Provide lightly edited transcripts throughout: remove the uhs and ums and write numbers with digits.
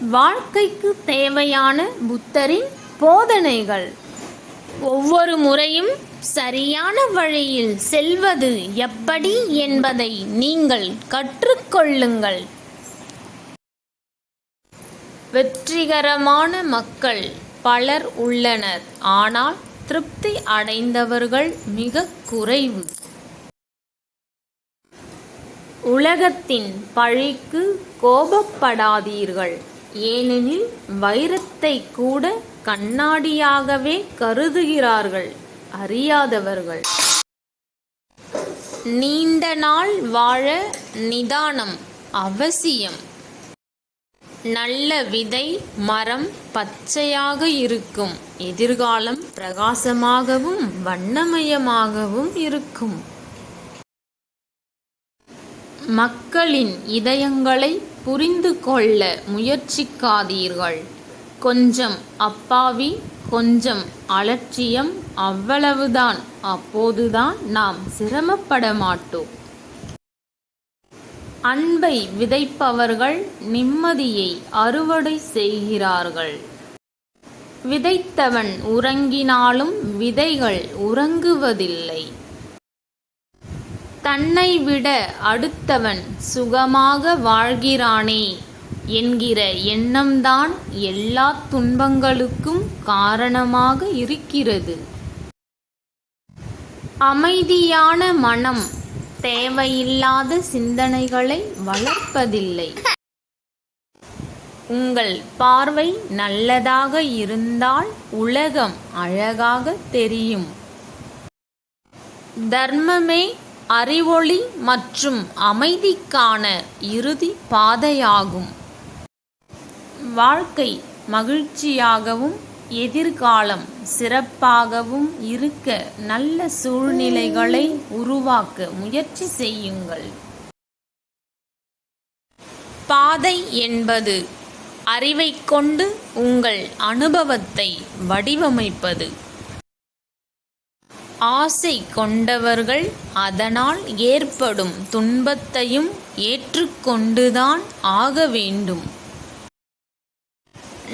வாழ்க்கைக்கு தேவையான புத்தரின் போதனைகள். ஒவ்வொரு முறையும் சரியான வழியில் செல்வது எப்படி என்பதை நீங்கள் கற்றுக்கொள்ளுங்கள். வெற்றிகரமான மக்கள் பலர் உள்ளனர், ஆனால் திருப்தி அடைந்தவர்கள் மிக குறைவு. உலகத்தின் பழிக்கு கோபப்படாதீர்கள், ஏனெனில் வைரத்தை கூட கண்ணாடியாகவே கருதுகிறார்கள் அறியாதவர்கள். நீண்ட நாள் வாழ நிதானம் அவசியம். நல்ல விதை மரம் பச்சையாக இருக்கும், எதிர்காலம் பிரகாசமாகவும் வண்ணமயமாகவும் இருக்கும். மக்களின் இதயங்களை புரிந்து கொள்ள முயற்சிக்காதீர்கள். கொஞ்சம் அப்பாவி, கொஞ்சம் அலட்சியம், அவ்வளவுதான். அப்போதுதான் நாம் சிரமப்பட மாட்டோம். அன்பை விதைப்பவர்கள் நிம்மதியை அறுவடை செய்கிறார்கள். விதைத்தவன் உறங்கினாலும் விதைகள் உறங்குவதில்லை. தன்னை விட அடுத்தவன் சுகமாக வாழ்கிறானே என்கிற எண்ணம்தான் எல்லா துன்பங்களுக்கும் காரணமாக இருக்கிறது. அமைதியான மனம் தேவையில்லாத சிந்தனைகளை வளர்ப்பதில்லை. உங்கள் பார்வை நல்லதாக இருந்தால் உலகம் அழகாக தெரியும். தர்மமே அறிவொளி மற்றும் அமைதிக்கான இறுதி பாதையாகும். வாழ்க்கை மகிழ்ச்சியாகவும் எதிர்காலம் சிறப்பாகவும் இருக்க நல்ல சூழ்நிலைகளை உருவாக்க முயற்சி செய்யுங்கள். பாதை என்பது அறிவைக் கொண்டு உங்கள் அனுபவத்தை வடிவமைப்பது. ஆசை கொண்டவர்கள் அதனால் ஏற்படும் துன்பத்தையும் ஏற்றுக்கொண்டுதான் ஆக வேண்டும்.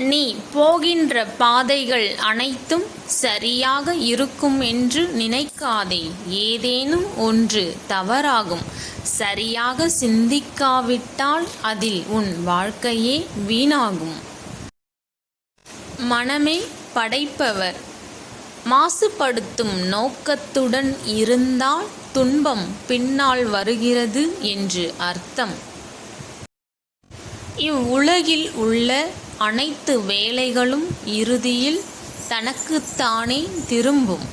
நீ போகின்ற பாதைகள் அனைத்தும் சரியாக இருக்கும் என்று நினைக்காதே. ஏதேனும் ஒன்று தவறாகும். சரியாக சிந்திக்காவிட்டால் அதில் உன் வாழ்க்கையே வீணாகும். மனமே படைப்பவர். மாசுபடுத்தும் நோக்கத்துடன் இருந்தால் துன்பம் பின்னால் வருகிறது என்று அர்த்தம். இவ்வுலகில் உள்ள அனைத்து வேலைகளும் இறுதியில் தனக்குத்தானே திரும்பும்.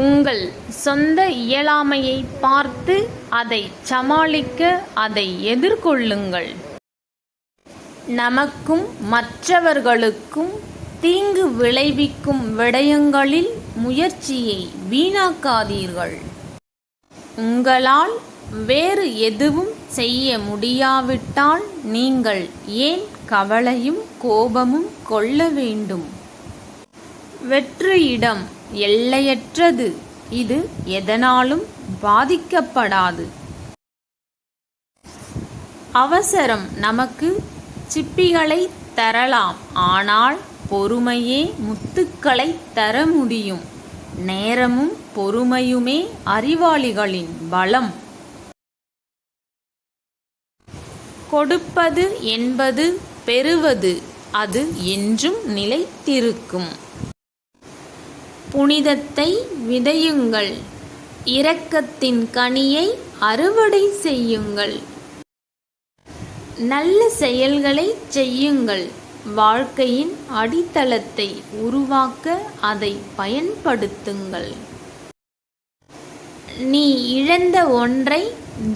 உங்கள் சொந்த இயலாமையை பார்த்து அதை சமாளிக்க அதை எதிர்கொள்ளுங்கள். நமக்கும் மற்றவர்களுக்கும் தீங்கு விளைவிக்கும் விடயங்களில் முயற்சியை வீணாக்காதீர்கள். உங்களால் வேறு எதுவும் செய்ய முடியாவிட்டால் நீங்கள் ஏன் கவலையும் கோபமும் கொள்ள வேண்டும்? வெற்றியிடம் எல்லையற்றது. இது எதனாலும் பாதிக்கப்படாது. அவசரம் நமக்கு சிப்பிகளை தரலாம், ஆனால் பொறுமையே முத்துக்களை தர முடியும். நேரமும் பொறுமையுமே அறிவாளிகளின் பலம். கொடுப்பது என்பது பெறுவது, அது என்றும் நிலைத்திருக்கும். புனிதத்தை விதையுங்கள், இரக்கத்தின் கனியை அறுவடை செய்யுங்கள். நல்ல செயல்களை செய்யுங்கள். வாழ்க்கையின் அடித்தளத்தை உருவாக்க அதை பயன்படுத்துங்கள். நீ இழந்த ஒன்றை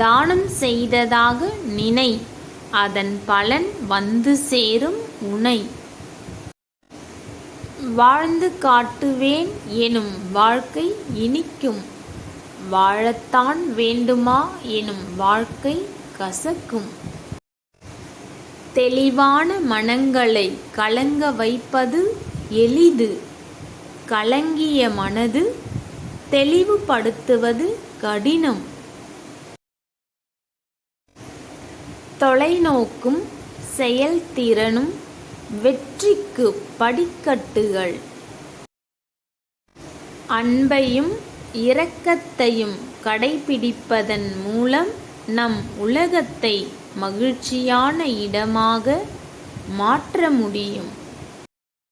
தானம் செய்ததாக நினை, அதன் பலன் வந்து சேரும் உனை. வாழ்ந்து காட்டுவேன் எனும் வாழ்க்கை இனிக்கும். வாழத்தான் வேண்டுமா எனும் வாழ்க்கை கசக்கும். தெளிவான மனங்களை கலங்க வைப்பது எளிது. கலங்கிய மனது தெளிவுபடுத்துவது கடினம். தொலைநோக்கும் செயல்திறனும் வெற்றிக்கு படிக்கட்டுகள். அன்பையும் இரக்கத்தையும் கடைபிடிப்பதன் மூலம் நம் உலகத்தை மகிழ்ச்சியான இடமாக மாற்ற முடியும்.